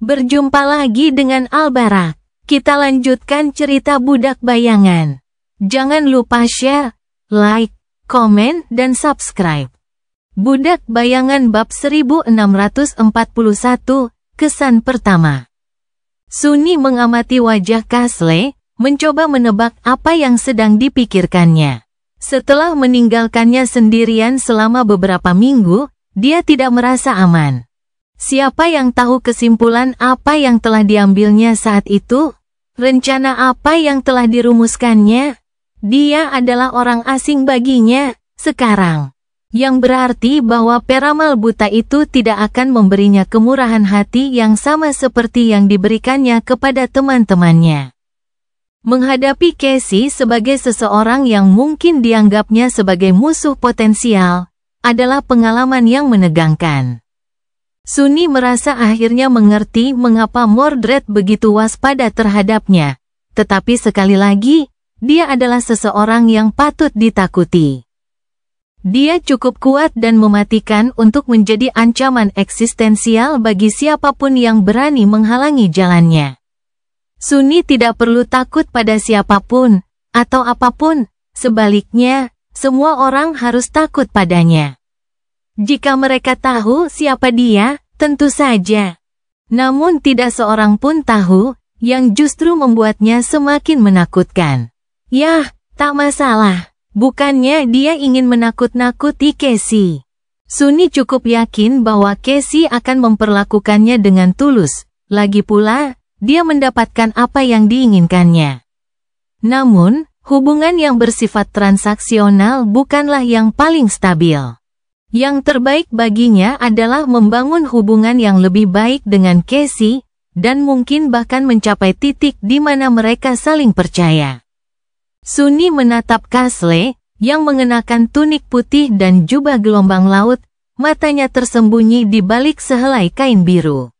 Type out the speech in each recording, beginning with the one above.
Berjumpa lagi dengan Al-Barak. Kita lanjutkan cerita Budak Bayangan. Jangan lupa share, like, komen, dan subscribe. Budak Bayangan bab 1641, kesan pertama. Sunni mengamati wajah Kasle, mencoba menebak apa yang sedang dipikirkannya. Setelah meninggalkannya sendirian selama beberapa minggu, dia tidak merasa aman. Siapa yang tahu kesimpulan apa yang telah diambilnya saat itu? Rencana apa yang telah dirumuskannya? Dia adalah orang asing baginya, sekarang. Yang berarti bahwa peramal buta itu tidak akan memberinya kemurahan hati yang sama seperti yang diberikannya kepada teman-temannya. Menghadapi Casey sebagai seseorang yang mungkin dianggapnya sebagai musuh potensial, adalah pengalaman yang menegangkan. Sunni merasa akhirnya mengerti mengapa Mordred begitu waspada terhadapnya. Tetapi sekali lagi, dia adalah seseorang yang patut ditakuti. Dia cukup kuat dan mematikan untuk menjadi ancaman eksistensial bagi siapapun yang berani menghalangi jalannya. Sunni tidak perlu takut pada siapapun, atau apapun, sebaliknya, semua orang harus takut padanya. Jika mereka tahu siapa dia, tentu saja. Namun tidak seorang pun tahu, yang justru membuatnya semakin menakutkan. Yah, tak masalah. Bukannya dia ingin menakut-nakuti Casey. Sunni cukup yakin bahwa Casey akan memperlakukannya dengan tulus. Lagi pula, dia mendapatkan apa yang diinginkannya. Namun, hubungan yang bersifat transaksional bukanlah yang paling stabil. Yang terbaik baginya adalah membangun hubungan yang lebih baik dengan Casey, dan mungkin bahkan mencapai titik di mana mereka saling percaya. Sunni menatap Kasle, yang mengenakan tunik putih dan jubah gelombang laut, matanya tersembunyi di balik sehelai kain biru.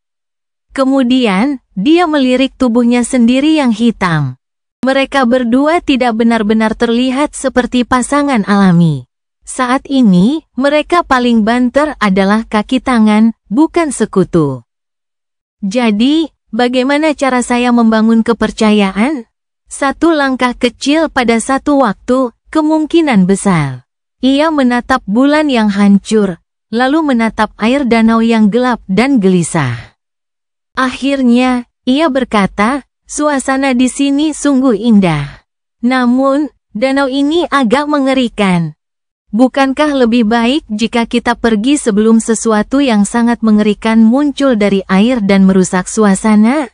Kemudian, dia melirik tubuhnya sendiri yang hitam. Mereka berdua tidak benar-benar terlihat seperti pasangan alami. Saat ini, mereka paling banter adalah kaki tangan, bukan sekutu. Jadi, bagaimana cara saya membangun kepercayaan? Satu langkah kecil pada satu waktu, kemungkinan besar. Ia menatap bulan yang hancur, lalu menatap air danau yang gelap dan gelisah. Akhirnya, ia berkata, suasana di sini sungguh indah. Namun, danau ini agak mengerikan. Bukankah lebih baik jika kita pergi sebelum sesuatu yang sangat mengerikan muncul dari air dan merusak suasana?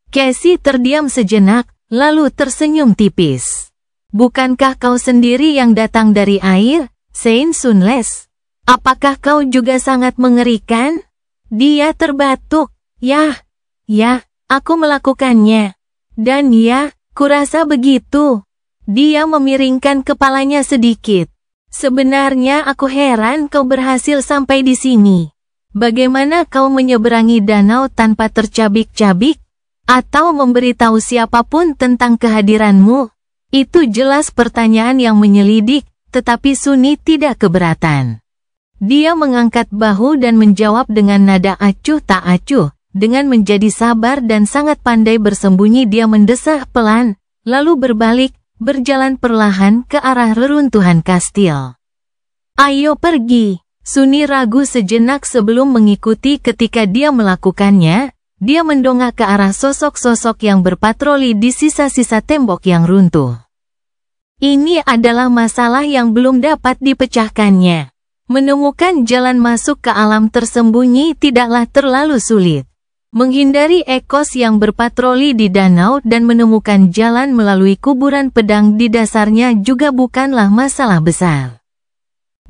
Casey terdiam sejenak, lalu tersenyum tipis. Bukankah kau sendiri yang datang dari air, Saint Sunless? Apakah kau juga sangat mengerikan? Dia terbatuk. Yah, aku melakukannya. Dan ya, kurasa begitu. Dia memiringkan kepalanya sedikit. Sebenarnya aku heran kau berhasil sampai di sini. Bagaimana kau menyeberangi danau tanpa tercabik-cabik? Atau memberitahu siapapun tentang kehadiranmu? Itu jelas pertanyaan yang menyelidik, tetapi Sunni tidak keberatan. Dia mengangkat bahu dan menjawab dengan nada acuh tak acuh. Dengan menjadi sabar dan sangat pandai bersembunyi dia mendesah pelan, lalu berbalik, berjalan perlahan ke arah reruntuhan kastil. Ayo pergi. Sunni ragu sejenak sebelum mengikuti ketika dia melakukannya. Dia mendongak ke arah sosok-sosok yang berpatroli di sisa-sisa tembok yang runtuh. Ini adalah masalah yang belum dapat dipecahkannya. Menemukan jalan masuk ke alam tersembunyi tidaklah terlalu sulit. Menghindari ekos yang berpatroli di danau dan menemukan jalan melalui kuburan pedang di dasarnya juga bukanlah masalah besar.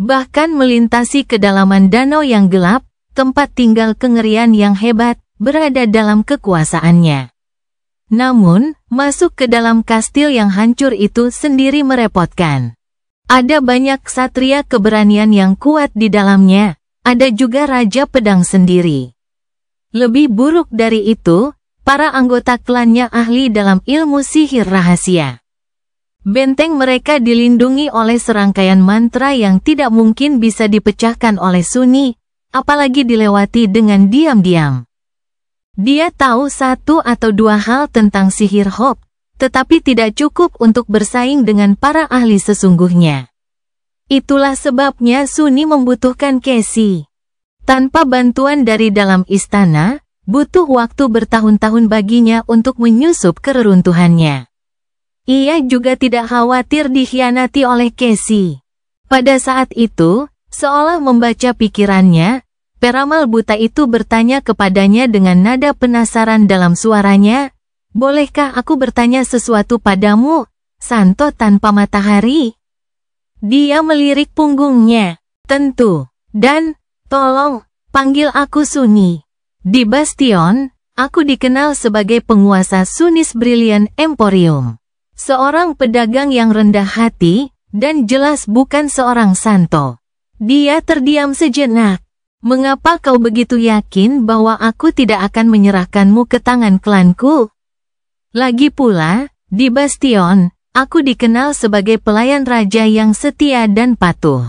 Bahkan melintasi kedalaman danau yang gelap, tempat tinggal kengerian yang hebat, berada dalam kekuasaannya. Namun, masuk ke dalam kastil yang hancur itu sendiri merepotkan. Ada banyak ksatria keberanian yang kuat di dalamnya, ada juga raja pedang sendiri. Lebih buruk dari itu, para anggota klannya ahli dalam ilmu sihir rahasia. Benteng mereka dilindungi oleh serangkaian mantra yang tidak mungkin bisa dipecahkan oleh Sunni, apalagi dilewati dengan diam-diam. Dia tahu satu atau dua hal tentang sihir Hope, tetapi tidak cukup untuk bersaing dengan para ahli sesungguhnya. Itulah sebabnya Sunni membutuhkan Casey. Tanpa bantuan dari dalam istana, butuh waktu bertahun-tahun baginya untuk menyusup keruntuhannya. Ia juga tidak khawatir dikhianati oleh Casey. Pada saat itu, seolah membaca pikirannya, peramal buta itu bertanya kepadanya dengan nada penasaran dalam suaranya, "Bolehkah aku bertanya sesuatu padamu, Santo tanpa matahari?" Dia melirik punggungnya. "Tentu, dan, tolong, panggil aku Sunni. Di Bastion, aku dikenal sebagai penguasa Sunnis Brilliant Emporium. Seorang pedagang yang rendah hati, dan jelas bukan seorang santo." Dia terdiam sejenak. "Mengapa kau begitu yakin bahwa aku tidak akan menyerahkanmu ke tangan klanku? Lagi pula, di Bastion, aku dikenal sebagai pelayan raja yang setia dan patuh.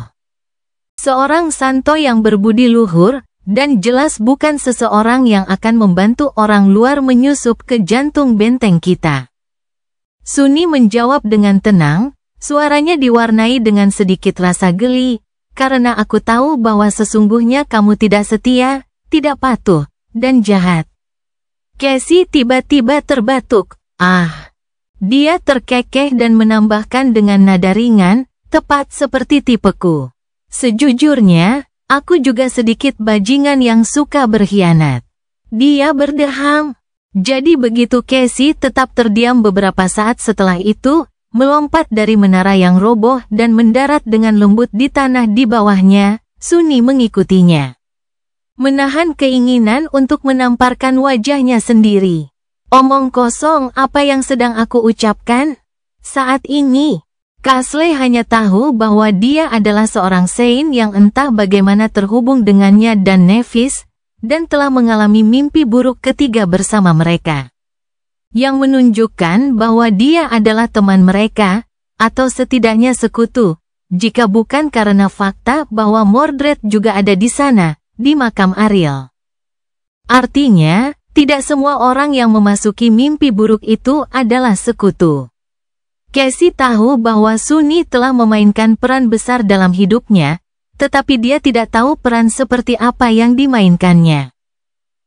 Seorang santo yang berbudi luhur, dan jelas bukan seseorang yang akan membantu orang luar menyusup ke jantung benteng kita." Sunni menjawab dengan tenang, suaranya diwarnai dengan sedikit rasa geli, "Karena aku tahu bahwa sesungguhnya kamu tidak setia, tidak patuh, dan jahat." Casey tiba-tiba terbatuk. Dia terkekeh dan menambahkan dengan nada ringan, "Tepat seperti tipeku. Sejujurnya, aku juga sedikit bajingan yang suka berkhianat." Dia berdeham. Jadi begitu Casey tetap terdiam beberapa saat setelah itu, melompat dari menara yang roboh dan mendarat dengan lembut di tanah di bawahnya, Sunni mengikutinya. Menahan keinginan untuk menamparkan wajahnya sendiri. "Omong kosong apa yang sedang aku ucapkan? Saat ini, Castle hanya tahu bahwa dia adalah seorang Saint yang entah bagaimana terhubung dengannya dan Nevis, dan telah mengalami mimpi buruk ketiga bersama mereka. Yang menunjukkan bahwa dia adalah teman mereka, atau setidaknya sekutu, jika bukan karena fakta bahwa Mordred juga ada di sana, di makam Ariel. Artinya, tidak semua orang yang memasuki mimpi buruk itu adalah sekutu. Casey tahu bahwa Sunni telah memainkan peran besar dalam hidupnya, tetapi dia tidak tahu peran seperti apa yang dimainkannya.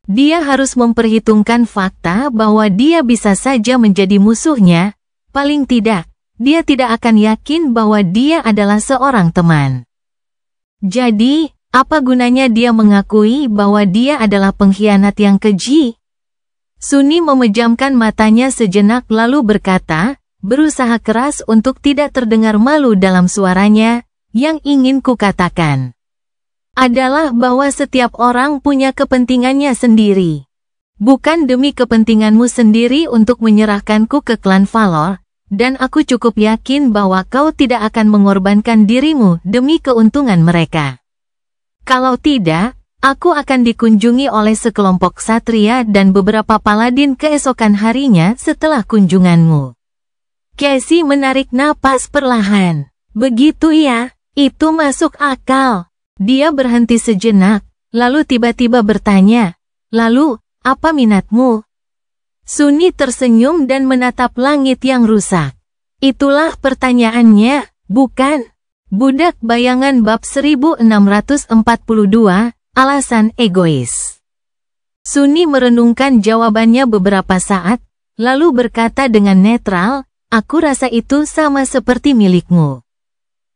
Dia harus memperhitungkan fakta bahwa dia bisa saja menjadi musuhnya, paling tidak, dia tidak akan yakin bahwa dia adalah seorang teman. Jadi, apa gunanya dia mengakui bahwa dia adalah pengkhianat yang keji? Sunni memejamkan matanya sejenak lalu berkata, berusaha keras untuk tidak terdengar malu dalam suaranya, "Yang ingin kukatakan adalah bahwa setiap orang punya kepentingannya sendiri. Bukan demi kepentinganmu sendiri untuk menyerahkanku ke klan Valor, dan aku cukup yakin bahwa kau tidak akan mengorbankan dirimu demi keuntungan mereka. Kalau tidak, aku akan dikunjungi oleh sekelompok satria dan beberapa paladin keesokan harinya setelah kunjunganmu." Casey menarik napas perlahan. "Begitu ya? Itu masuk akal." Dia berhenti sejenak, lalu tiba-tiba bertanya, "Lalu, apa minatmu?" Sunni tersenyum dan menatap langit yang rusak. "Itulah pertanyaannya, bukan?" Budak Bayangan bab 1642, alasan egois. Sunni merenungkan jawabannya beberapa saat, lalu berkata dengan netral, "Aku rasa itu sama seperti milikmu."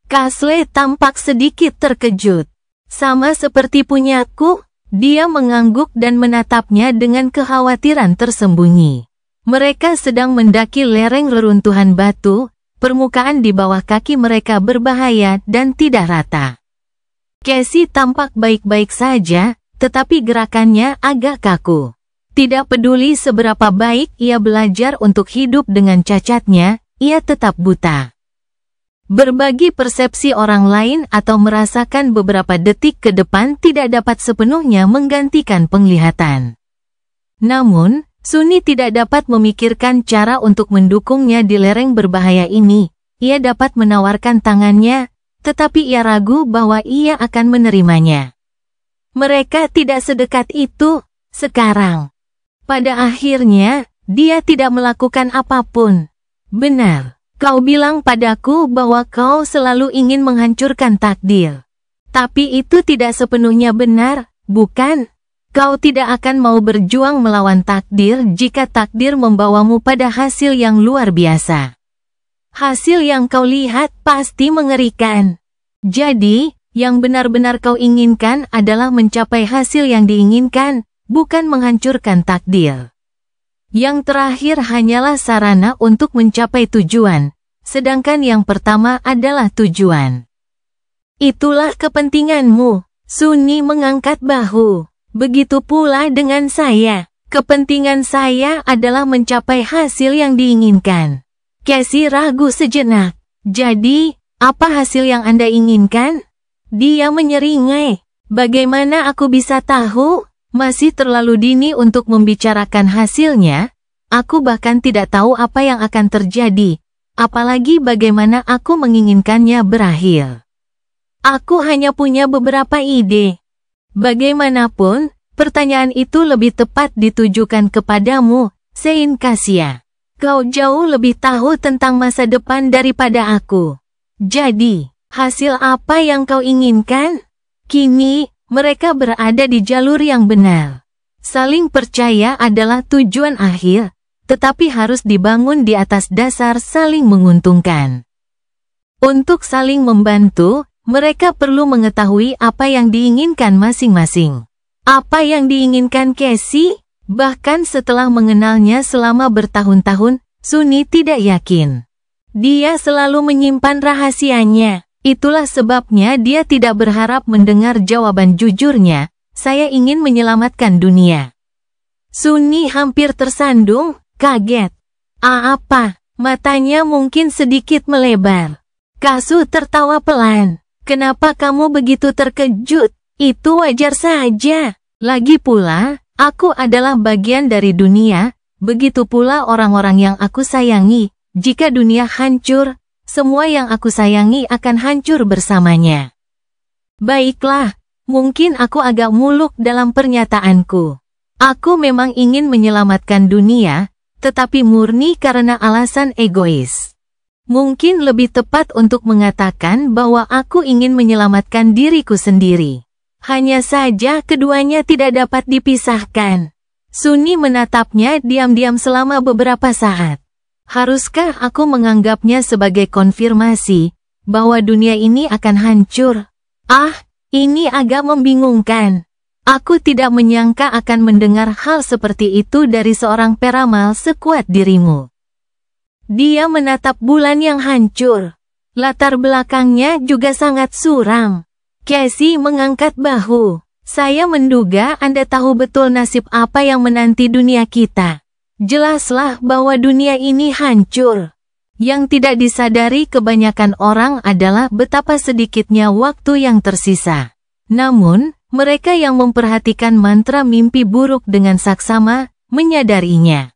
Castle tampak sedikit terkejut. "Sama seperti punyaku?" Dia mengangguk dan menatapnya dengan kekhawatiran tersembunyi. Mereka sedang mendaki lereng reruntuhan batu, permukaan di bawah kaki mereka berbahaya dan tidak rata. Casey tampak baik-baik saja, tetapi gerakannya agak kaku. Tidak peduli seberapa baik ia belajar untuk hidup dengan cacatnya, ia tetap buta. Berbagi persepsi orang lain atau merasakan beberapa detik ke depan tidak dapat sepenuhnya menggantikan penglihatan. Namun, Sunni tidak dapat memikirkan cara untuk mendukungnya di lereng berbahaya ini. Ia dapat menawarkan tangannya, tetapi ia ragu bahwa ia akan menerimanya. Mereka tidak sedekat itu, sekarang. Pada akhirnya, dia tidak melakukan apapun. Benar, kau bilang padaku bahwa kau selalu ingin menghancurkan takdir. Tapi itu tidak sepenuhnya benar, bukan? Kau tidak akan mau berjuang melawan takdir jika takdir membawamu pada hasil yang luar biasa. Hasil yang kau lihat pasti mengerikan. Jadi, yang benar-benar kau inginkan adalah mencapai hasil yang diinginkan, bukan menghancurkan takdir. Yang terakhir hanyalah sarana untuk mencapai tujuan, sedangkan yang pertama adalah tujuan. Itulah kepentinganmu. Sunni mengangkat bahu. Begitu pula dengan saya. Kepentingan saya adalah mencapai hasil yang diinginkan. Cassie ragu sejenak. Jadi, apa hasil yang Anda inginkan? Dia menyeringai. Bagaimana aku bisa tahu? Masih terlalu dini untuk membicarakan hasilnya. Aku bahkan tidak tahu apa yang akan terjadi. Apalagi bagaimana aku menginginkannya berakhir. Aku hanya punya beberapa ide. Bagaimanapun, pertanyaan itu lebih tepat ditujukan kepadamu, Sein Cassia. Kau jauh lebih tahu tentang masa depan daripada aku. Jadi, hasil apa yang kau inginkan? Kini, mereka berada di jalur yang benar. Saling percaya adalah tujuan akhir, tetapi harus dibangun di atas dasar saling menguntungkan. Untuk saling membantu, mereka perlu mengetahui apa yang diinginkan masing-masing. Apa yang diinginkan Cassie? Bahkan setelah mengenalnya selama bertahun-tahun, Sunni tidak yakin. Dia selalu menyimpan rahasianya. Itulah sebabnya dia tidak berharap mendengar jawaban jujurnya, saya ingin menyelamatkan dunia. Sunni hampir tersandung, kaget. Apa? Matanya mungkin sedikit melebar. Kasu tertawa pelan. Kenapa kamu begitu terkejut? Itu wajar saja. Lagi pula, aku adalah bagian dari dunia, begitu pula orang-orang yang aku sayangi. Jika dunia hancur, semua yang aku sayangi akan hancur bersamanya. Baiklah, mungkin aku agak muluk dalam pernyataanku. Aku memang ingin menyelamatkan dunia, tetapi murni karena alasan egois. Mungkin lebih tepat untuk mengatakan bahwa aku ingin menyelamatkan diriku sendiri. Hanya saja keduanya tidak dapat dipisahkan. Sunni menatapnya diam-diam selama beberapa saat. Haruskah aku menganggapnya sebagai konfirmasi bahwa dunia ini akan hancur? Ini agak membingungkan. Aku tidak menyangka akan mendengar hal seperti itu dari seorang peramal sekuat dirimu. Dia menatap bulan yang hancur. Latar belakangnya juga sangat suram. Cassie mengangkat bahu. Saya menduga Anda tahu betul nasib apa yang menanti dunia kita. Jelaslah bahwa dunia ini hancur. Yang tidak disadari kebanyakan orang adalah betapa sedikitnya waktu yang tersisa. Namun, mereka yang memperhatikan mantra mimpi buruk dengan saksama, menyadarinya.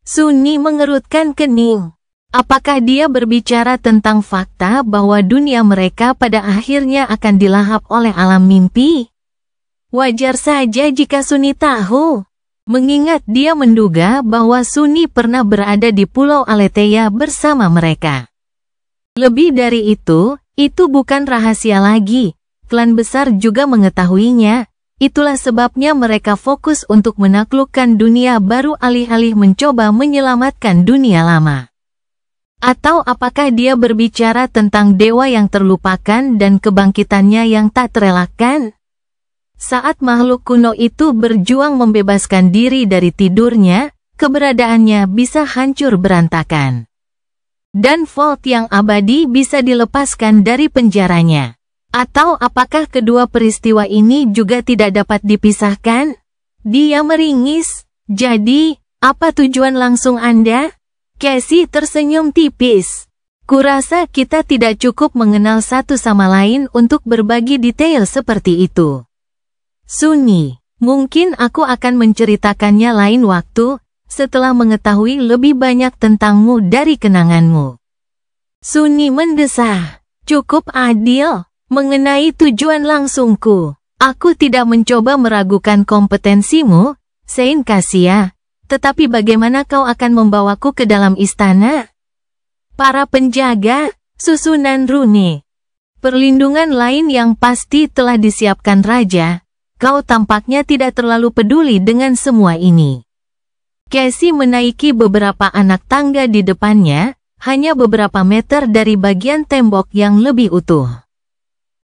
Sunni mengerutkan kening. Apakah dia berbicara tentang fakta bahwa dunia mereka pada akhirnya akan dilahap oleh alam mimpi? Wajar saja jika Sunni tahu. Mengingat dia menduga bahwa Sunni pernah berada di Pulau Aletheia bersama mereka. Lebih dari itu bukan rahasia lagi. Klan besar juga mengetahuinya. Itulah sebabnya mereka fokus untuk menaklukkan dunia baru alih-alih mencoba menyelamatkan dunia lama. Atau apakah dia berbicara tentang dewa yang terlupakan dan kebangkitannya yang tak terelakkan? Saat makhluk kuno itu berjuang membebaskan diri dari tidurnya, keberadaannya bisa hancur berantakan. Dan Vault yang abadi bisa dilepaskan dari penjaranya. Atau apakah kedua peristiwa ini juga tidak dapat dipisahkan? Dia meringis. Jadi, apa tujuan langsung Anda? Cassie tersenyum tipis. Kurasa kita tidak cukup mengenal satu sama lain untuk berbagi detail seperti itu. Sunni, mungkin aku akan menceritakannya lain waktu, setelah mengetahui lebih banyak tentangmu dari kenanganmu. Sunni mendesah. Cukup adil. Mengenai tujuan langsungku, aku tidak mencoba meragukan kompetensimu, Saint Kasia, tetapi bagaimana kau akan membawaku ke dalam istana? Para penjaga, susunan rune. Perlindungan lain yang pasti telah disiapkan raja. Kau tampaknya tidak terlalu peduli dengan semua ini. Cassie menaiki beberapa anak tangga di depannya, hanya beberapa meter dari bagian tembok yang lebih utuh.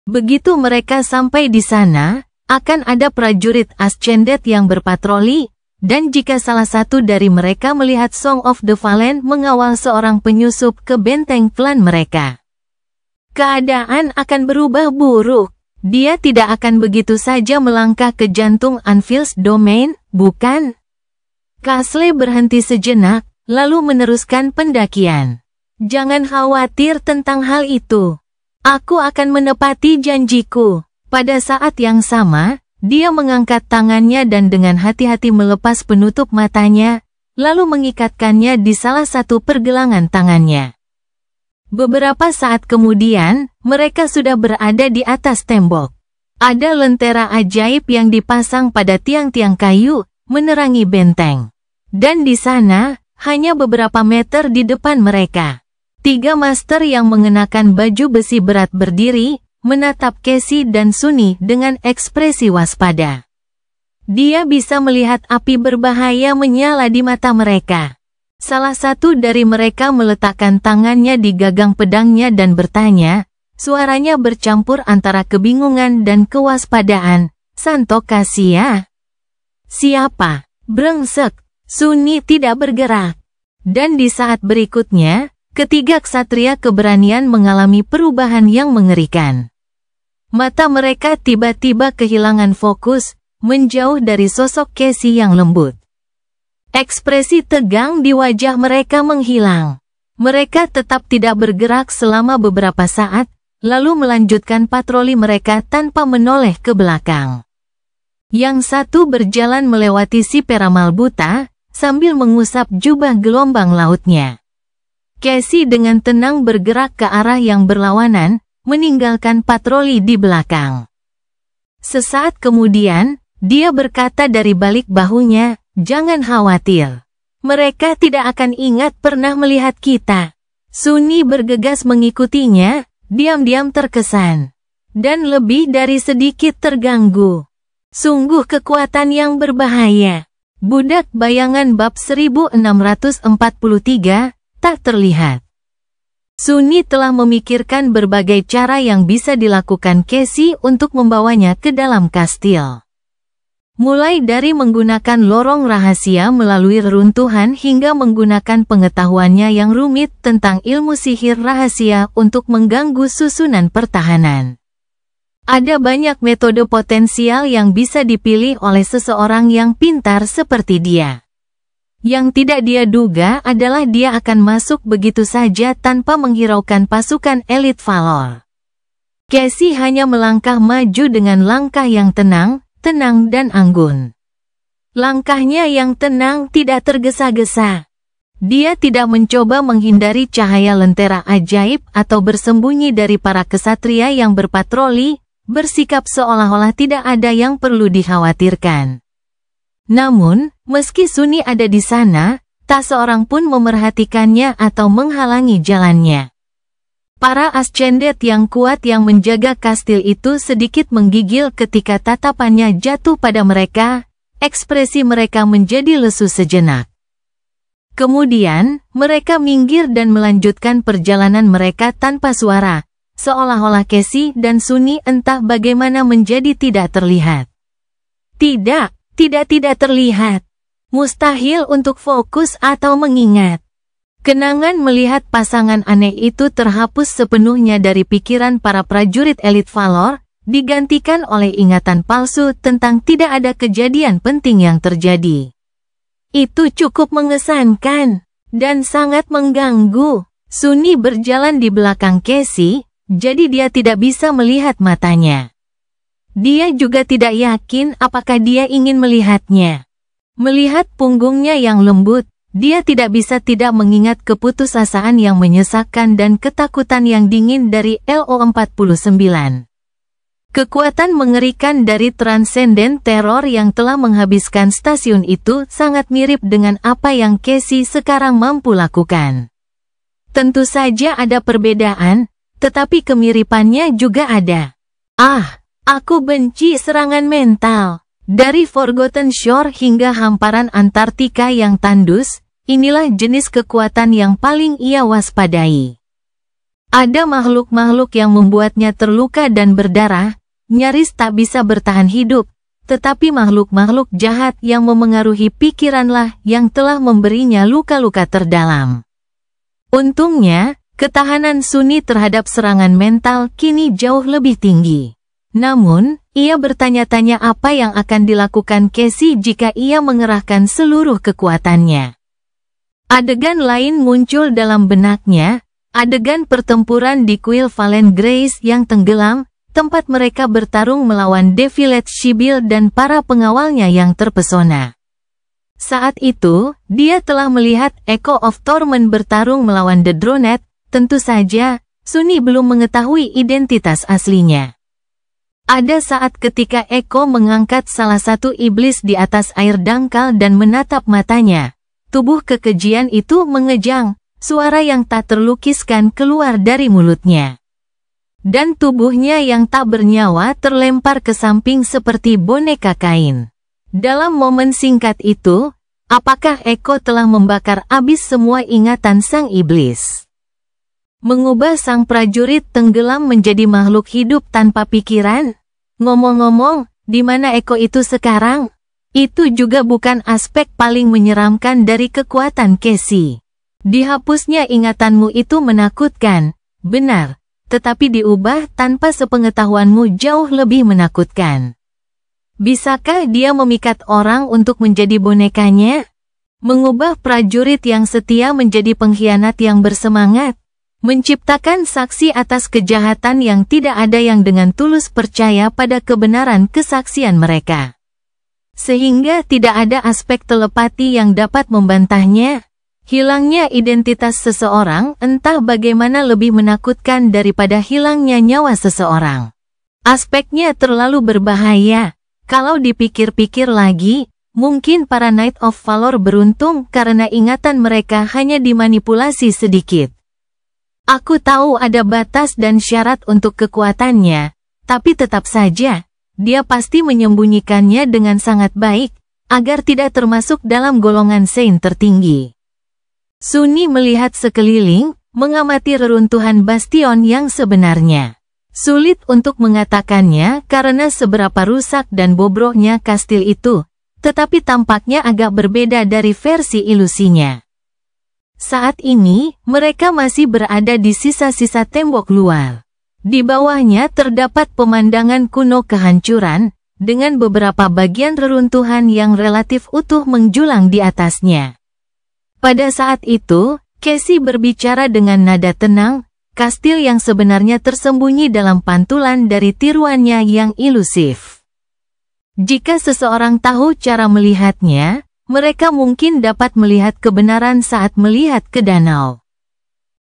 Begitu mereka sampai di sana, akan ada prajurit Ascended yang berpatroli, dan jika salah satu dari mereka melihat Song of the Fallen mengawal seorang penyusup ke benteng klan mereka, keadaan akan berubah buruk. Dia tidak akan begitu saja melangkah ke jantung Anvil's Domain, bukan? Castle berhenti sejenak, lalu meneruskan pendakian. Jangan khawatir tentang hal itu. Aku akan menepati janjiku. Pada saat yang sama, dia mengangkat tangannya dan dengan hati-hati melepas penutup matanya, lalu mengikatkannya di salah satu pergelangan tangannya. Beberapa saat kemudian, mereka sudah berada di atas tembok. Ada lentera ajaib yang dipasang pada tiang-tiang kayu, menerangi benteng. Dan di sana, hanya beberapa meter di depan mereka, 3 master yang mengenakan baju besi berat berdiri, menatap Cassie dan Sunny dengan ekspresi waspada. Dia bisa melihat api berbahaya menyala di mata mereka. Salah satu dari mereka meletakkan tangannya di gagang pedangnya dan bertanya, suaranya bercampur antara kebingungan dan kewaspadaan, "Santo Kasia?" "Siapa?" Brengsek. Sunny tidak bergerak. Dan di saat berikutnya, ketiga ksatria keberanian mengalami perubahan yang mengerikan. Mata mereka tiba-tiba kehilangan fokus, menjauh dari sosok Cassie yang lembut. Ekspresi tegang di wajah mereka menghilang. Mereka tetap tidak bergerak selama beberapa saat, lalu melanjutkan patroli mereka tanpa menoleh ke belakang. Yang satu berjalan melewati si peramal buta, sambil mengusap jubah gelombang lautnya. Cassie dengan tenang bergerak ke arah yang berlawanan, meninggalkan patroli di belakang. Sesaat kemudian, dia berkata dari balik bahunya, "Jangan khawatir. Mereka tidak akan ingat pernah melihat kita." Sunny bergegas mengikutinya, diam-diam terkesan. Dan lebih dari sedikit terganggu. Sungguh kekuatan yang berbahaya. Budak Bayangan bab 1643, tak terlihat. Sunny telah memikirkan berbagai cara yang bisa dilakukan Cassie untuk membawanya ke dalam kastil. Mulai dari menggunakan lorong rahasia melalui reruntuhan hingga menggunakan pengetahuannya yang rumit tentang ilmu sihir rahasia untuk mengganggu susunan pertahanan. Ada banyak metode potensial yang bisa dipilih oleh seseorang yang pintar seperti dia. Yang tidak dia duga adalah dia akan masuk begitu saja tanpa menghiraukan pasukan elit Valor. Cassie hanya melangkah maju dengan langkah yang tenang dan anggun. Langkahnya yang tenang tidak tergesa-gesa. Dia tidak mencoba menghindari cahaya lentera ajaib atau bersembunyi dari para kesatria yang berpatroli, bersikap seolah-olah tidak ada yang perlu dikhawatirkan. Namun, meski Sunny ada di sana, tak seorang pun memerhatikannya atau menghalangi jalannya. Para Ascended yang kuat yang menjaga kastil itu sedikit menggigil ketika tatapannya jatuh pada mereka, ekspresi mereka menjadi lesu sejenak. Kemudian, mereka minggir dan melanjutkan perjalanan mereka tanpa suara, seolah-olah Cassie dan Sunny entah bagaimana menjadi tidak terlihat. Tidak terlihat. Mustahil untuk fokus atau mengingat. Kenangan melihat pasangan aneh itu terhapus sepenuhnya dari pikiran para prajurit elit Valor, digantikan oleh ingatan palsu tentang tidak ada kejadian penting yang terjadi. Itu cukup mengesankan, dan sangat mengganggu. Sunny berjalan di belakang Cassie, jadi dia tidak bisa melihat matanya. Dia juga tidak yakin apakah dia ingin melihatnya. Melihat punggungnya yang lembut, dia tidak bisa tidak mengingat keputusasaan yang menyesakkan dan ketakutan yang dingin dari LO49. Kekuatan mengerikan dari transenden teror yang telah menghabiskan stasiun itu sangat mirip dengan apa yang Casey sekarang mampu lakukan. Tentu saja ada perbedaan, tetapi kemiripannya juga ada. Aku benci serangan mental. Dari Forgotten Shore hingga hamparan Antartika yang tandus, inilah jenis kekuatan yang paling ia waspadai. Ada makhluk-makhluk yang membuatnya terluka dan berdarah, nyaris tak bisa bertahan hidup, tetapi makhluk-makhluk jahat yang memengaruhi pikiranlah yang telah memberinya luka-luka terdalam. Untungnya, ketahanan Sunny terhadap serangan mental kini jauh lebih tinggi. Namun, ia bertanya-tanya apa yang akan dilakukan Casey jika ia mengerahkan seluruh kekuatannya. Adegan lain muncul dalam benaknya, adegan pertempuran di Kuil Valen Grace yang tenggelam, tempat mereka bertarung melawan Deviled Sibyl dan para pengawalnya yang terpesona. Saat itu, dia telah melihat Echo of Torment bertarung melawan The Drowned. Tentu saja, Sunny belum mengetahui identitas aslinya. Ada saat ketika Echo mengangkat salah satu iblis di atas air dangkal dan menatap matanya. Tubuh kekejian itu mengejang, suara yang tak terlukiskan keluar dari mulutnya. Dan tubuhnya yang tak bernyawa terlempar ke samping seperti boneka kain. Dalam momen singkat itu, apakah Echo telah membakar habis semua ingatan sang iblis? Mengubah sang prajurit tenggelam menjadi makhluk hidup tanpa pikiran? Ngomong-ngomong, di mana Echo itu sekarang? Itu juga bukan aspek paling menyeramkan dari kekuatan Casey. Dihapusnya ingatanmu itu menakutkan, benar, tetapi diubah tanpa sepengetahuanmu jauh lebih menakutkan. Bisakah dia memikat orang untuk menjadi bonekanya? Mengubah prajurit yang setia menjadi pengkhianat yang bersemangat? Menciptakan saksi atas kejahatan yang tidak ada yang dengan tulus percaya pada kebenaran kesaksian mereka. Sehingga tidak ada aspek telepati yang dapat membantahnya. Hilangnya identitas seseorang entah bagaimana lebih menakutkan daripada hilangnya nyawa seseorang. Aspeknya terlalu berbahaya. Kalau dipikir-pikir lagi, mungkin para Knight of Valor beruntung karena ingatan mereka hanya dimanipulasi sedikit. Aku tahu ada batas dan syarat untuk kekuatannya, tapi tetap saja, dia pasti menyembunyikannya dengan sangat baik, agar tidak termasuk dalam golongan Saint tertinggi. Sunny melihat sekeliling, mengamati reruntuhan bastion yang sebenarnya. Sulit untuk mengatakannya karena seberapa rusak dan bobroknya kastil itu, tetapi tampaknya agak berbeda dari versi ilusinya. Saat ini, mereka masih berada di sisa-sisa tembok luar. Di bawahnya terdapat pemandangan kuno kehancuran, dengan beberapa bagian reruntuhan yang relatif utuh menjulang di atasnya. Pada saat itu, Casey berbicara dengan nada tenang, kastil yang sebenarnya tersembunyi dalam pantulan dari tiruannya yang ilusif. Jika seseorang tahu cara melihatnya, mereka mungkin dapat melihat kebenaran saat melihat ke danau.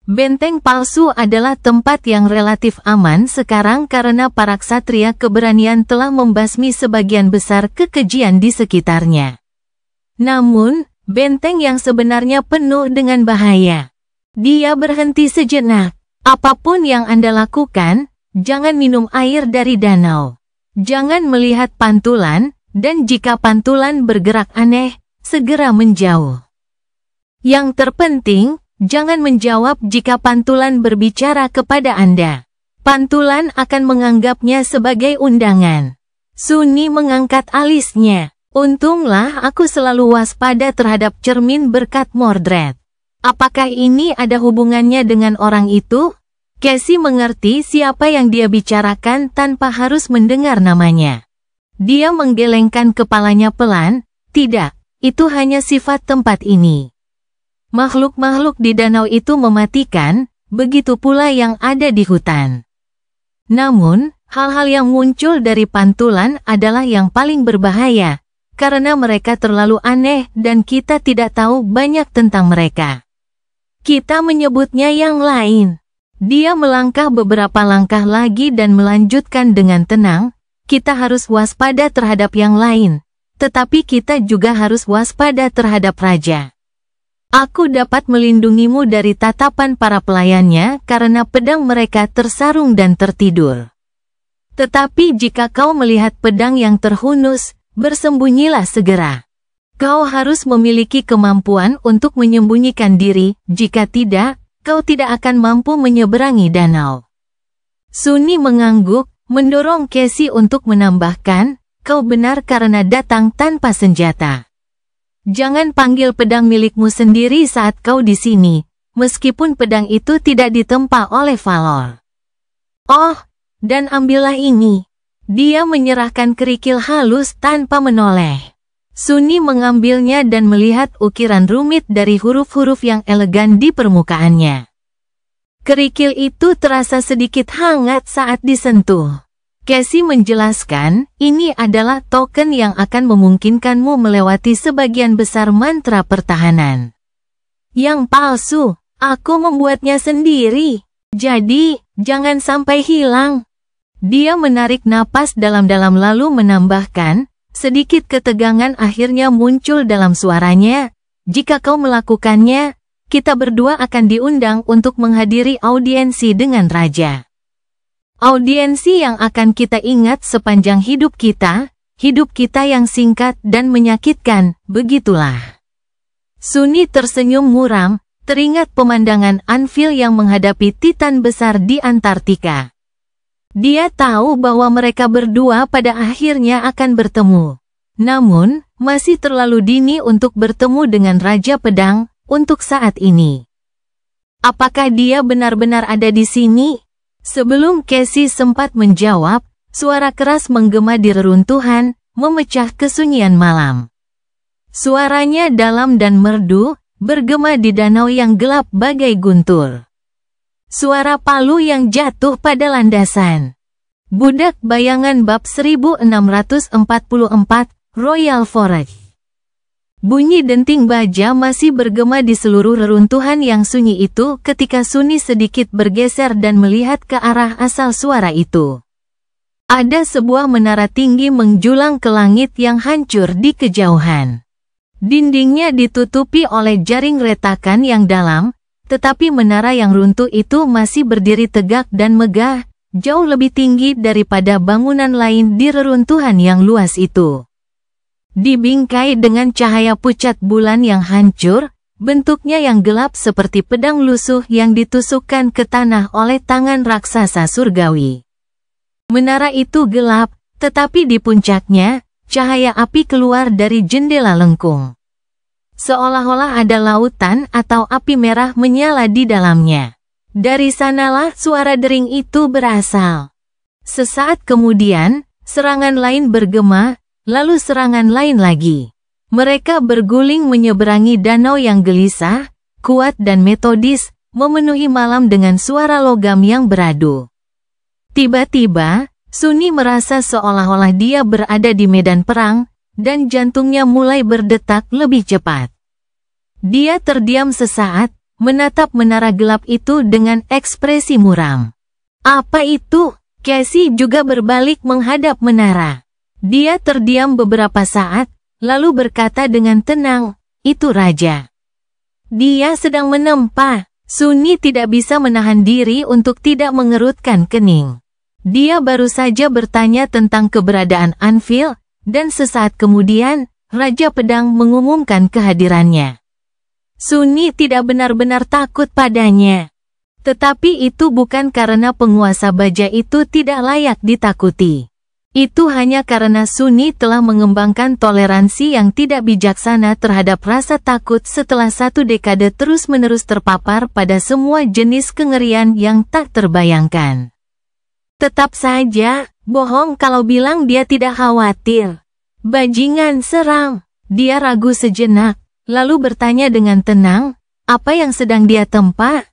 Benteng palsu adalah tempat yang relatif aman sekarang karena para ksatria keberanian telah membasmi sebagian besar kekejian di sekitarnya. Namun, benteng yang sebenarnya penuh dengan bahaya. Dia berhenti sejenak. Apapun yang Anda lakukan, jangan minum air dari danau. Jangan melihat pantulan, dan jika pantulan bergerak aneh, segera menjauh. Yang terpenting, jangan menjawab jika pantulan berbicara kepada Anda. Pantulan akan menganggapnya sebagai undangan. Sunny mengangkat alisnya. Untunglah aku selalu waspada terhadap cermin berkat Mordred. Apakah ini ada hubungannya dengan orang itu? Casey mengerti siapa yang dia bicarakan tanpa harus mendengar namanya. Dia menggelengkan kepalanya pelan, tidak. Itu hanya sifat tempat ini. Makhluk-makhluk di danau itu mematikan, begitu pula yang ada di hutan. Namun, hal-hal yang muncul dari pantulan adalah yang paling berbahaya, karena mereka terlalu aneh dan kita tidak tahu banyak tentang mereka. Kita menyebutnya yang lain. Dia melangkah beberapa langkah lagi dan melanjutkan dengan tenang, kita harus waspada terhadap yang lain, tetapi kita juga harus waspada terhadap raja. Aku dapat melindungimu dari tatapan para pelayannya karena pedang mereka tersarung dan tertidur. Tetapi jika kau melihat pedang yang terhunus, bersembunyilah segera. Kau harus memiliki kemampuan untuk menyembunyikan diri, jika tidak, kau tidak akan mampu menyeberangi danau. Sunni mengangguk, mendorong Casey untuk menambahkan, kau benar karena datang tanpa senjata. Jangan panggil pedang milikmu sendiri saat kau di sini, meskipun pedang itu tidak ditempa oleh Valor. Oh, dan ambillah ini. Dia menyerahkan kerikil halus tanpa menoleh. Sunni mengambilnya dan melihat ukiran rumit dari huruf-huruf yang elegan di permukaannya. Kerikil itu terasa sedikit hangat saat disentuh. Casey menjelaskan, ini adalah token yang akan memungkinkanmu melewati sebagian besar mantra pertahanan. Yang palsu, aku membuatnya sendiri. Jadi, jangan sampai hilang. Dia menarik napas dalam-dalam lalu menambahkan, sedikit ketegangan akhirnya muncul dalam suaranya. Jika kau melakukannya, kita berdua akan diundang untuk menghadiri audiensi dengan raja. Audiensi yang akan kita ingat sepanjang hidup kita yang singkat dan menyakitkan, begitulah. Sunni tersenyum muram, teringat pemandangan Anvil yang menghadapi Titan besar di Antartika. Dia tahu bahwa mereka berdua pada akhirnya akan bertemu. Namun, masih terlalu dini untuk bertemu dengan Raja Pedang untuk saat ini. Apakah dia benar-benar ada di sini? Sebelum Casey sempat menjawab, suara keras menggema di reruntuhan, memecah kesunyian malam. Suaranya dalam dan merdu, bergema di danau yang gelap bagai guntur. Suara palu yang jatuh pada landasan. Budak Bayangan bab 1644, Royal Forge. Bunyi denting baja masih bergema di seluruh reruntuhan yang sunyi itu ketika Sunni sedikit bergeser dan melihat ke arah asal suara itu. Ada sebuah menara tinggi menjulang ke langit yang hancur di kejauhan. Dindingnya ditutupi oleh jaring retakan yang dalam, tetapi menara yang runtuh itu masih berdiri tegak dan megah, jauh lebih tinggi daripada bangunan lain di reruntuhan yang luas itu. Dibingkai dengan cahaya pucat bulan yang hancur, bentuknya yang gelap seperti pedang lusuh yang ditusukkan ke tanah oleh tangan raksasa surgawi. Menara itu gelap, tetapi di puncaknya, cahaya api keluar dari jendela lengkung. Seolah-olah ada lautan atau api merah menyala di dalamnya. Dari sanalah suara dering itu berasal. Sesaat kemudian, serangan lain bergema, lalu serangan lain lagi. Mereka berguling menyeberangi danau yang gelisah, kuat dan metodis, memenuhi malam dengan suara logam yang beradu. Tiba-tiba, Sunni merasa seolah-olah dia berada di medan perang, dan jantungnya mulai berdetak lebih cepat. Dia terdiam sesaat, menatap menara gelap itu dengan ekspresi muram. Apa itu? Casey juga berbalik menghadap menara. Dia terdiam beberapa saat, lalu berkata dengan tenang, itu raja. Dia sedang menempa. Sunni tidak bisa menahan diri untuk tidak mengerutkan kening. Dia baru saja bertanya tentang keberadaan Anvil, dan sesaat kemudian, Raja Pedang mengumumkan kehadirannya. Sunni tidak benar-benar takut padanya. Tetapi itu bukan karena penguasa baja itu tidak layak ditakuti. Itu hanya karena Sunni telah mengembangkan toleransi yang tidak bijaksana terhadap rasa takut setelah 1 dekade terus-menerus terpapar pada semua jenis kengerian yang tak terbayangkan. Tetap saja, bohong kalau bilang dia tidak khawatir. Bajingan seram. Dia ragu sejenak, lalu bertanya dengan tenang, apa yang sedang dia tempa?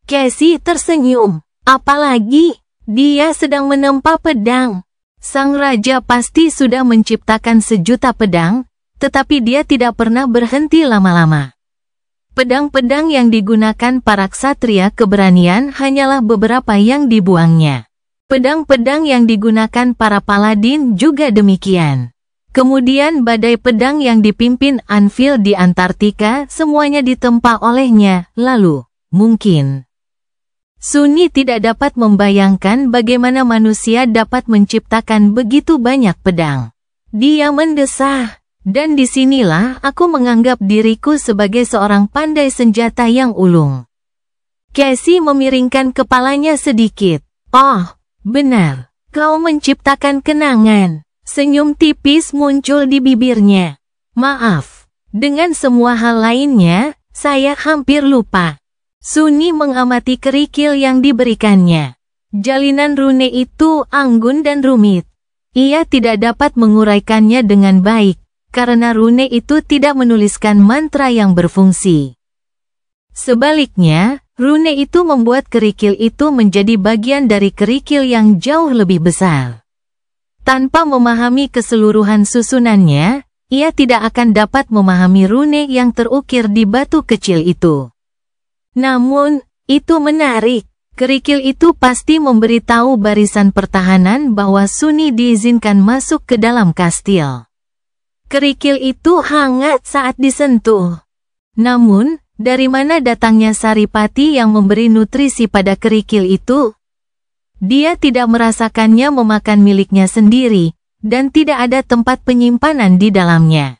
Casey tersenyum. Apalagi, dia sedang menempa pedang. Sang raja pasti sudah menciptakan 1 juta pedang, tetapi dia tidak pernah berhenti lama-lama. Pedang-pedang yang digunakan para ksatria keberanian hanyalah beberapa yang dibuangnya. Pedang-pedang yang digunakan para paladin juga demikian. Kemudian badai pedang yang dipimpin Anvil di Antartika semuanya ditempa olehnya, lalu, mungkin. Sunni tidak dapat membayangkan bagaimana manusia dapat menciptakan begitu banyak pedang. Dia mendesah. Dan disinilah aku menganggap diriku sebagai seorang pandai senjata yang ulung. Casey memiringkan kepalanya sedikit. Oh, benar. Kau menciptakan kenangan. Senyum tipis muncul di bibirnya. Maaf. Dengan semua hal lainnya, saya hampir lupa. Sunni mengamati kerikil yang diberikannya. Jalinan rune itu anggun dan rumit. Ia tidak dapat menguraikannya dengan baik. Karena rune itu tidak menuliskan mantra yang berfungsi. Sebaliknya, rune itu membuat kerikil itu menjadi bagian dari kerikil yang jauh lebih besar. Tanpa memahami keseluruhan susunannya, ia tidak akan dapat memahami rune yang terukir di batu kecil itu. Namun, itu menarik. Kerikil itu pasti memberitahu barisan pertahanan bahwa Sunni diizinkan masuk ke dalam kastil. Kerikil itu hangat saat disentuh. Namun, dari mana datangnya Saripati yang memberi nutrisi pada kerikil itu? Dia tidak merasakannya memakan miliknya sendiri, dan tidak ada tempat penyimpanan di dalamnya.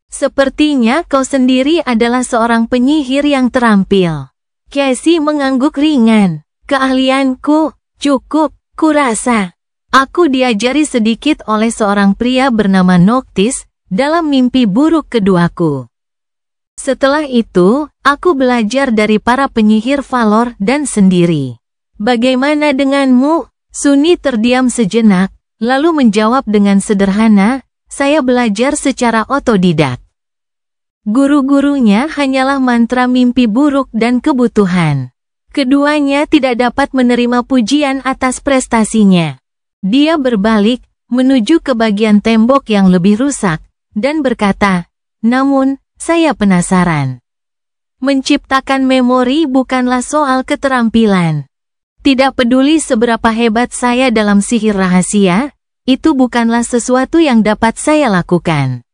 Sepertinya kau sendiri adalah seorang penyihir yang terampil. Casey mengangguk ringan. Keahlianku, cukup, kurasa. Aku diajari sedikit oleh seorang pria bernama Noctis dalam mimpi buruk keduaku. Setelah itu, aku belajar dari para penyihir Valor dan sendiri. Bagaimana denganmu? Sunni terdiam sejenak, lalu menjawab dengan sederhana, saya belajar secara otodidak. Guru-gurunya hanyalah mantra mimpi buruk dan kebutuhan. Keduanya tidak dapat menerima pujian atas prestasinya. Dia berbalik, menuju ke bagian tembok yang lebih rusak, dan berkata, namun, saya penasaran. Menciptakan memori bukanlah soal keterampilan. Tidak peduli seberapa hebat saya dalam sihir rahasia, itu bukanlah sesuatu yang dapat saya lakukan.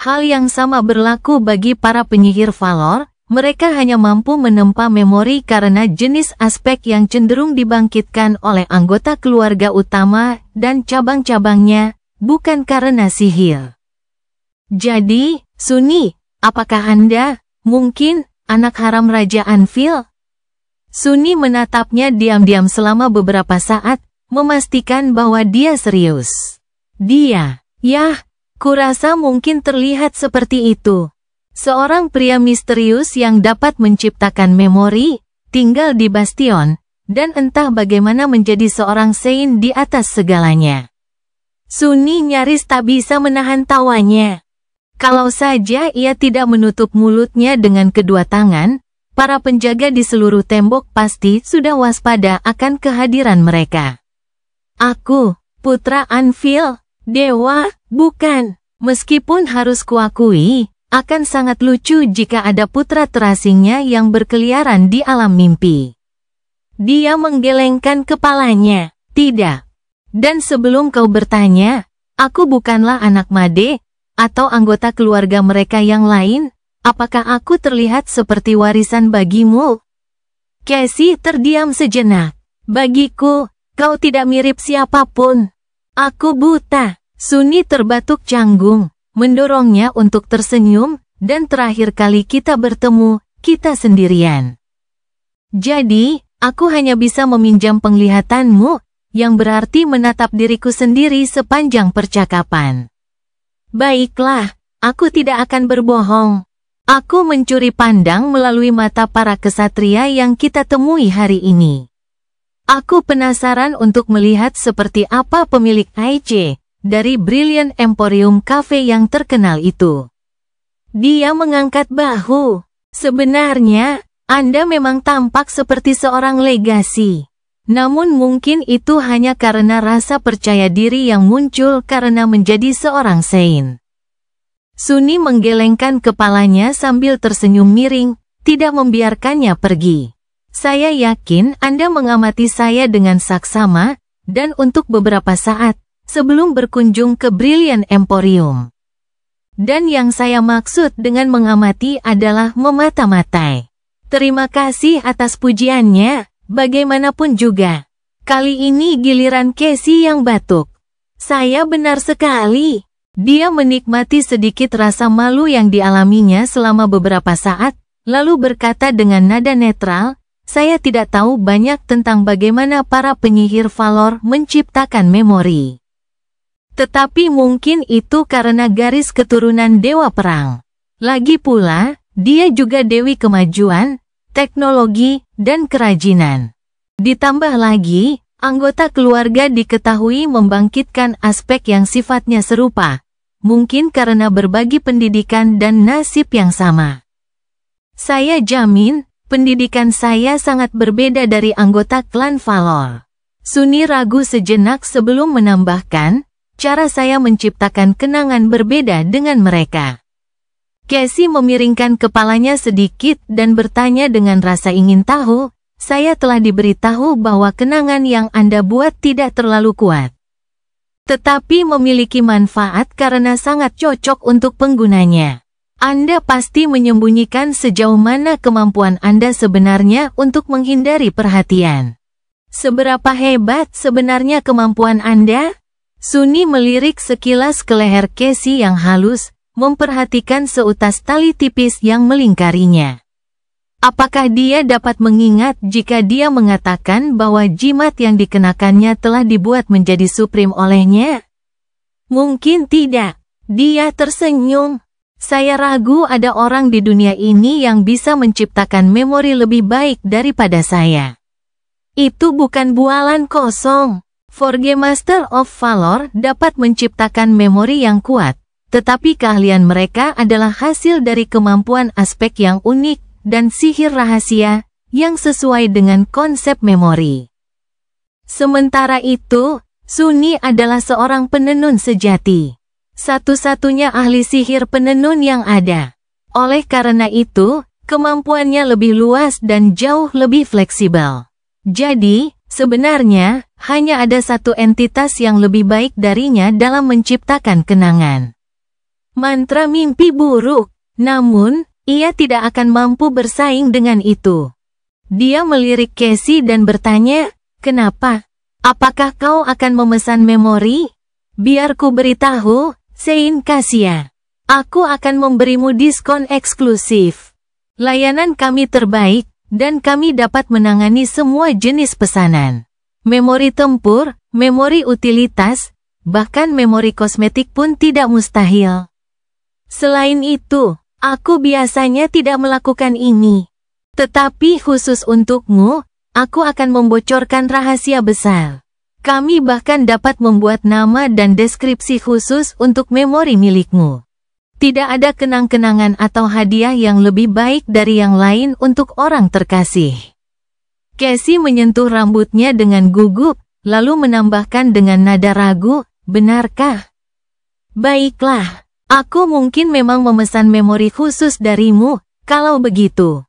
Hal yang sama berlaku bagi para penyihir Valor. Mereka hanya mampu menempa memori karena jenis aspek yang cenderung dibangkitkan oleh anggota keluarga utama dan cabang-cabangnya, bukan karena sihir. Jadi, Sunni, apakah Anda, mungkin, anak haram Raja Anvil? Sunni menatapnya diam-diam selama beberapa saat, memastikan bahwa dia serius. Dia, yah, kurasa mungkin terlihat seperti itu. Seorang pria misterius yang dapat menciptakan memori, tinggal di bastion, dan entah bagaimana menjadi seorang Sein di atas segalanya. Sunni nyaris tak bisa menahan tawanya. Kalau saja ia tidak menutup mulutnya dengan kedua tangan, para penjaga di seluruh tembok pasti sudah waspada akan kehadiran mereka. Aku, putra Anvil, dewa, bukan. Meskipun harus kuakui, akan sangat lucu jika ada putra terasingnya yang berkeliaran di alam mimpi. Dia menggelengkan kepalanya. Tidak. Dan sebelum kau bertanya, aku bukanlah anak Made, atau anggota keluarga mereka yang lain, apakah aku terlihat seperti warisan bagimu? Casey terdiam sejenak. Bagiku, kau tidak mirip siapapun. Aku buta. Sunni terbatuk canggung. Mendorongnya untuk tersenyum, dan terakhir kali kita bertemu, kita sendirian. Jadi, aku hanya bisa meminjam penglihatanmu, yang berarti menatap diriku sendiri sepanjang percakapan. Baiklah, aku tidak akan berbohong. Aku mencuri pandang melalui mata para kesatria yang kita temui hari ini. Aku penasaran untuk melihat seperti apa pemilik Aiche dari Brilliant Emporium Cafe yang terkenal itu. Dia mengangkat bahu. Sebenarnya, Anda memang tampak seperti seorang legasi. Namun mungkin itu hanya karena rasa percaya diri yang muncul karena menjadi seorang Sein. Suni menggelengkan kepalanya sambil tersenyum miring, tidak membiarkannya pergi. Saya yakin Anda mengamati saya dengan saksama, dan untuk beberapa saat, sebelum berkunjung ke Brilliant Emporium. Dan yang saya maksud dengan mengamati adalah memata-matai. Terima kasih atas pujiannya, bagaimanapun juga. Kali ini giliran Casey yang batuk. Saya benar sekali. Dia menikmati sedikit rasa malu yang dialaminya selama beberapa saat, lalu berkata dengan nada netral, saya tidak tahu banyak tentang bagaimana para penyihir Valor menciptakan memori. Tetapi mungkin itu karena garis keturunan Dewa Perang. Lagi pula, dia juga Dewi Kemajuan, Teknologi, dan Kerajinan. Ditambah lagi, anggota keluarga diketahui membangkitkan aspek yang sifatnya serupa, mungkin karena berbagi pendidikan dan nasib yang sama. Saya jamin, pendidikan saya sangat berbeda dari anggota klan Valor. Suni ragu sejenak sebelum menambahkan, cara saya menciptakan kenangan berbeda dengan mereka. Casey memiringkan kepalanya sedikit dan bertanya dengan rasa ingin tahu, saya telah diberitahu bahwa kenangan yang Anda buat tidak terlalu kuat. Tetapi memiliki manfaat karena sangat cocok untuk penggunanya. Anda pasti menyembunyikan sejauh mana kemampuan Anda sebenarnya untuk menghindari perhatian. Seberapa hebat sebenarnya kemampuan Anda? Suni melirik sekilas ke leher Casey yang halus, memperhatikan seutas tali tipis yang melingkarinya. Apakah dia dapat mengingat jika dia mengatakan bahwa jimat yang dikenakannya telah dibuat menjadi supreme olehnya? Mungkin tidak. Dia tersenyum. Saya ragu ada orang di dunia ini yang bisa menciptakan memori lebih baik daripada saya. Itu bukan bualan kosong. Forge Master of Valor dapat menciptakan memori yang kuat, tetapi keahlian mereka adalah hasil dari kemampuan aspek yang unik dan sihir rahasia yang sesuai dengan konsep memori. Sementara itu, Suni adalah seorang penenun sejati. Satu-satunya ahli sihir penenun yang ada. Oleh karena itu, kemampuannya lebih luas dan jauh lebih fleksibel. Jadi, sebenarnya, hanya ada satu entitas yang lebih baik darinya dalam menciptakan kenangan. Mantra mimpi buruk, namun, ia tidak akan mampu bersaing dengan itu. Dia melirik Casey dan bertanya, kenapa? Apakah kau akan memesan memori? Biar ku beritahu, Sein Kasia. Aku akan memberimu diskon eksklusif. Layanan kami terbaik, dan kami dapat menangani semua jenis pesanan. Memori tempur, memori utilitas, bahkan memori kosmetik pun tidak mustahil. Selain itu, aku biasanya tidak melakukan ini. Tetapi khusus untukmu, aku akan membocorkan rahasia besar. Kami bahkan dapat membuat nama dan deskripsi khusus untuk memori milikmu. Tidak ada kenang-kenangan atau hadiah yang lebih baik dari yang lain untuk orang terkasih. Casey menyentuh rambutnya dengan gugup, lalu menambahkan dengan nada ragu, benarkah? Baiklah. Aku mungkin memang memesan memori khusus darimu, kalau begitu.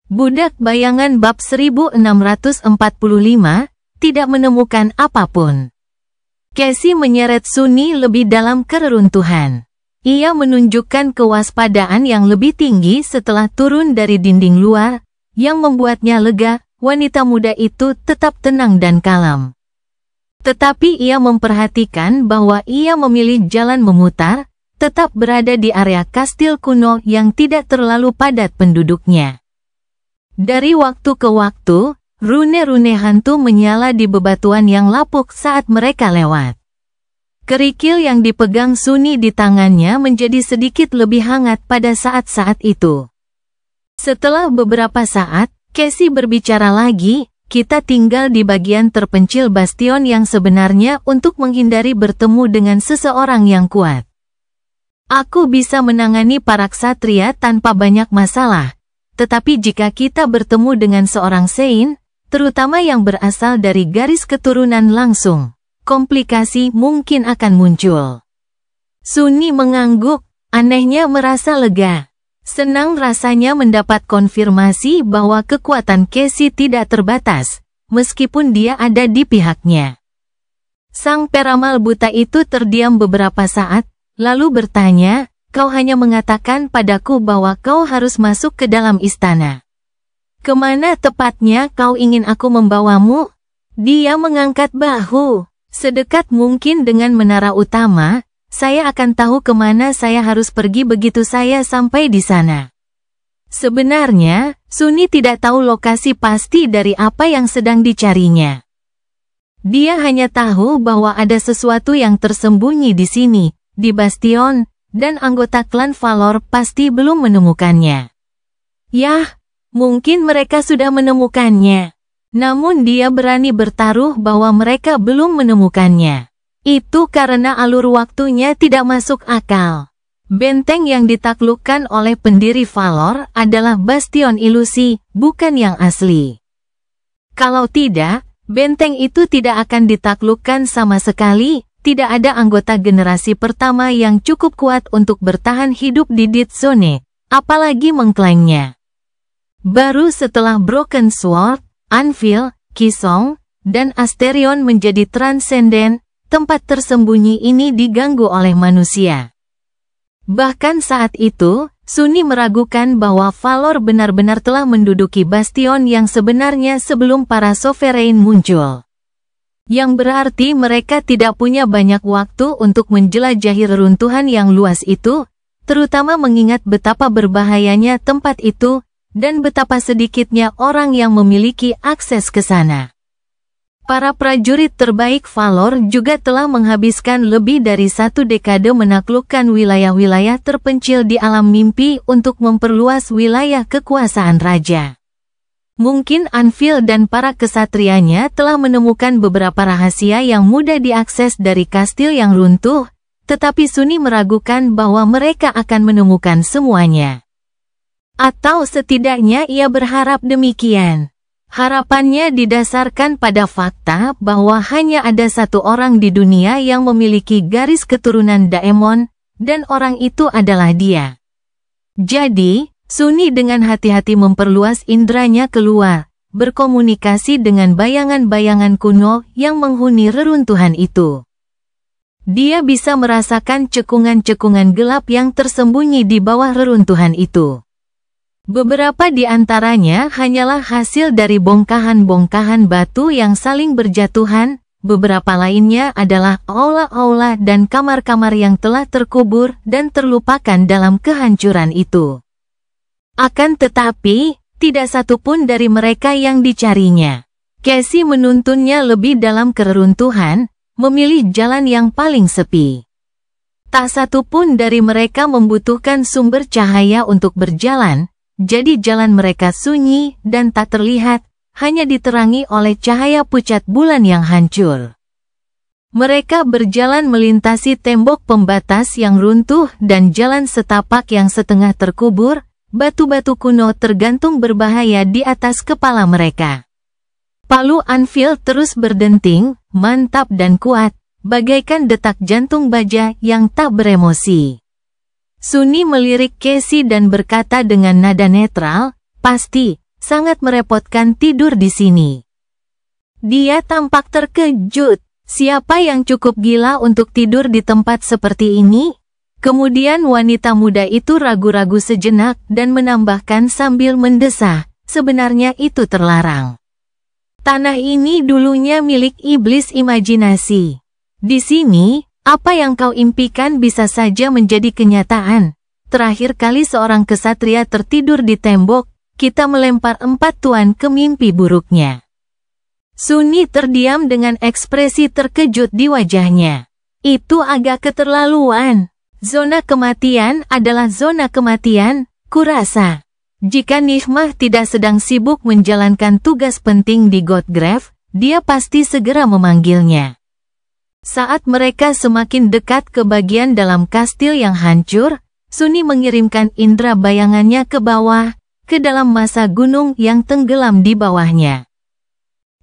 Budak Bayangan bab 1645, tidak menemukan apapun. Casey menyeret Suni lebih dalam keruntuhan. Ia menunjukkan kewaspadaan yang lebih tinggi setelah turun dari dinding luar, yang membuatnya lega, wanita muda itu tetap tenang dan kalem. Tetapi ia memperhatikan bahwa ia memilih jalan memutar, tetap berada di area kastil kuno yang tidak terlalu padat penduduknya. Dari waktu ke waktu, rune-rune hantu menyala di bebatuan yang lapuk saat mereka lewat. Kerikil yang dipegang Suni di tangannya menjadi sedikit lebih hangat pada saat-saat itu. Setelah beberapa saat, Casey berbicara lagi, kita tinggal di bagian terpencil bastion yang sebenarnya untuk menghindari bertemu dengan seseorang yang kuat. Aku bisa menangani para ksatria tanpa banyak masalah, tetapi jika kita bertemu dengan seorang Sein, terutama yang berasal dari garis keturunan langsung, komplikasi mungkin akan muncul. Suni mengangguk, Anehnya merasa lega. Senang rasanya mendapat konfirmasi bahwa kekuatan Casey tidak terbatas, meskipun dia ada di pihaknya. Sang peramal buta itu terdiam beberapa saat, lalu bertanya, "Kau hanya mengatakan padaku bahwa kau harus masuk ke dalam istana. Kemana tepatnya kau ingin aku membawamu?" Dia mengangkat bahu. "Sedekat mungkin dengan menara utama, saya akan tahu kemana saya harus pergi begitu saya sampai di sana." Sebenarnya, Sunny tidak tahu lokasi pasti dari apa yang sedang dicarinya. Dia hanya tahu bahwa ada sesuatu yang tersembunyi di sini, di Bastion, dan anggota klan Valor pasti belum menemukannya. Yah, mungkin mereka sudah menemukannya. Namun dia berani bertaruh bahwa mereka belum menemukannya. Itu karena alur waktunya tidak masuk akal. Benteng yang ditaklukkan oleh pendiri Valor adalah bastion ilusi, bukan yang asli. Kalau tidak, benteng itu tidak akan ditaklukkan sama sekali. Tidak ada anggota generasi pertama yang cukup kuat untuk bertahan hidup di Dead Zone, apalagi mengklaimnya. Baru setelah Broken Sword, Anvil, Kisong, dan Asterion menjadi transenden, tempat tersembunyi ini diganggu oleh manusia. Bahkan saat itu, Sunny meragukan bahwa Valor benar-benar telah menduduki bastion yang sebenarnya sebelum para Sovereign muncul. Yang berarti mereka tidak punya banyak waktu untuk menjelajahi reruntuhan yang luas itu, terutama mengingat betapa berbahayanya tempat itu, dan betapa sedikitnya orang yang memiliki akses ke sana. Para prajurit terbaik Valor juga telah menghabiskan lebih dari 1 dekade menaklukkan wilayah-wilayah terpencil di alam mimpi untuk memperluas wilayah kekuasaan raja. Mungkin Anvil dan para kesatrianya telah menemukan beberapa rahasia yang mudah diakses dari kastil yang runtuh, tetapi Sunny meragukan bahwa mereka akan menemukan semuanya. Atau setidaknya ia berharap demikian. Harapannya didasarkan pada fakta bahwa hanya ada satu orang di dunia yang memiliki garis keturunan Daemon, dan orang itu adalah dia. Jadi, Sunny dengan hati-hati memperluas indranya keluar, berkomunikasi dengan bayangan-bayangan kuno yang menghuni reruntuhan itu. Dia bisa merasakan cekungan-cekungan gelap yang tersembunyi di bawah reruntuhan itu. Beberapa di antaranya hanyalah hasil dari bongkahan-bongkahan batu yang saling berjatuhan, beberapa lainnya adalah aula-aula dan kamar-kamar yang telah terkubur dan terlupakan dalam kehancuran itu. Akan tetapi, tidak satu pun dari mereka yang dicarinya. Casey menuntunnya lebih dalam keruntuhan, memilih jalan yang paling sepi. Tak satu pun dari mereka membutuhkan sumber cahaya untuk berjalan, jadi jalan mereka sunyi dan tak terlihat, hanya diterangi oleh cahaya pucat bulan yang hancur. Mereka berjalan melintasi tembok pembatas yang runtuh dan jalan setapak yang setengah terkubur, batu-batu kuno tergantung berbahaya di atas kepala mereka. Palu Anvil terus berdenting, mantap dan kuat, bagaikan detak jantung baja yang tak beremosi. Sunny melirik Casey dan berkata dengan nada netral, "Pasti, sangat merepotkan tidur di sini." Dia tampak terkejut. Siapa yang cukup gila untuk tidur di tempat seperti ini? Kemudian wanita muda itu ragu-ragu sejenak dan menambahkan sambil mendesah, "Sebenarnya itu terlarang. Tanah ini dulunya milik iblis imajinasi. Di sini, apa yang kau impikan bisa saja menjadi kenyataan. Terakhir kali seorang kesatria tertidur di tembok, kita melempar 4 tuan ke mimpi buruknya." Sunny terdiam dengan ekspresi terkejut di wajahnya. "Itu agak keterlaluan. Zona kematian adalah zona kematian, kurasa. Jika Nihmah tidak sedang sibuk menjalankan tugas penting di Godgrave, dia pasti segera memanggilnya." Saat mereka semakin dekat ke bagian dalam kastil yang hancur, Sunny mengirimkan indera bayangannya ke bawah, ke dalam masa gunung yang tenggelam di bawahnya.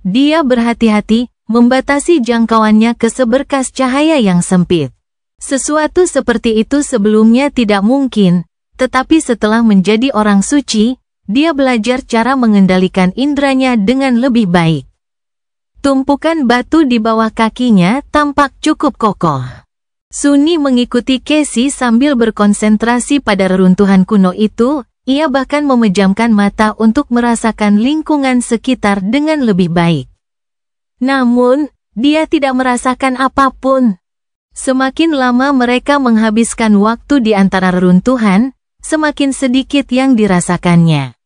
Dia berhati-hati, membatasi jangkauannya ke seberkas cahaya yang sempit. Sesuatu seperti itu sebelumnya tidak mungkin, tetapi setelah menjadi orang suci, dia belajar cara mengendalikan indranya dengan lebih baik. Tumpukan batu di bawah kakinya tampak cukup kokoh. Sunni mengikuti Casey sambil berkonsentrasi pada reruntuhan kuno itu, ia bahkan memejamkan mata untuk merasakan lingkungan sekitar dengan lebih baik. Namun, dia tidak merasakan apapun. Semakin lama mereka menghabiskan waktu di antara reruntuhan, semakin sedikit yang dirasakannya.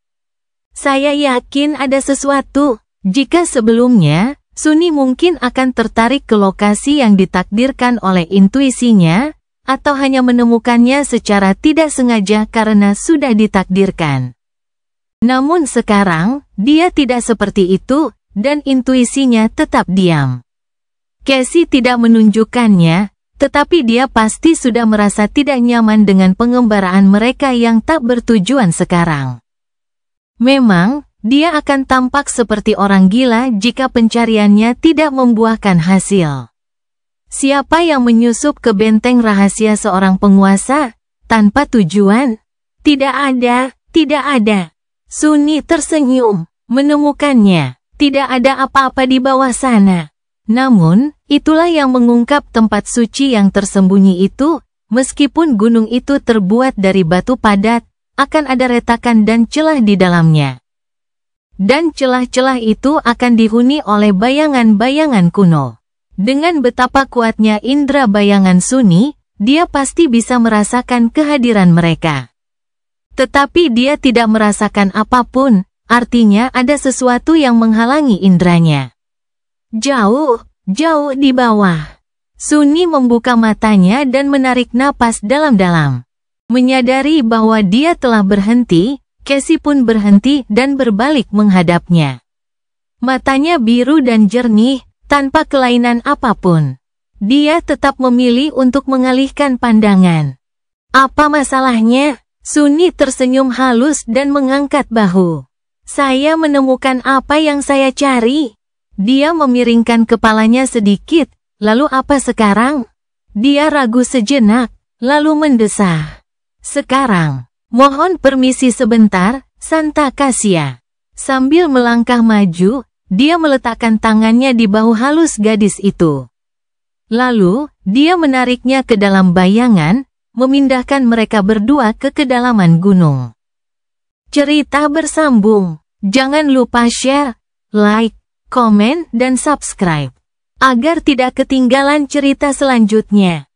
Saya yakin ada sesuatu. Jika sebelumnya, Sunni mungkin akan tertarik ke lokasi yang ditakdirkan oleh intuisinya, atau hanya menemukannya secara tidak sengaja karena sudah ditakdirkan. Namun sekarang, dia tidak seperti itu, dan intuisinya tetap diam. Casey tidak menunjukkannya, tetapi dia pasti sudah merasa tidak nyaman dengan pengembaraan mereka yang tak bertujuan sekarang. Memang, dia akan tampak seperti orang gila jika pencariannya tidak membuahkan hasil. Siapa yang menyusup ke benteng rahasia seorang penguasa tanpa tujuan? Tidak ada, tidak ada. Sunni tersenyum, menemukannya. Tidak ada apa-apa di bawah sana. Namun, itulah yang mengungkap tempat suci yang tersembunyi itu, meskipun gunung itu terbuat dari batu padat, akan ada retakan dan celah di dalamnya. Dan celah-celah itu akan dihuni oleh bayangan-bayangan kuno. Dengan betapa kuatnya indera bayangan Sunni, dia pasti bisa merasakan kehadiran mereka. Tetapi dia tidak merasakan apapun, artinya ada sesuatu yang menghalangi inderanya. Jauh, jauh di bawah. Sunni membuka matanya dan menarik napas dalam-dalam. Menyadari bahwa dia telah berhenti, Casey pun berhenti dan berbalik menghadapnya. Matanya biru dan jernih, tanpa kelainan apapun. Dia tetap memilih untuk mengalihkan pandangan. Apa masalahnya? Sunni tersenyum halus dan mengangkat bahu. Saya menemukan apa yang saya cari. Dia memiringkan kepalanya sedikit, lalu apa sekarang? Dia ragu sejenak, lalu mendesah. Sekarang, mohon permisi sebentar, Santa Casia. Sambil melangkah maju, dia meletakkan tangannya di bahu halus gadis itu. Lalu, dia menariknya ke dalam bayangan, memindahkan mereka berdua ke kedalaman gunung. Cerita bersambung. Jangan lupa share, like, komen, dan subscribe, agar tidak ketinggalan cerita selanjutnya.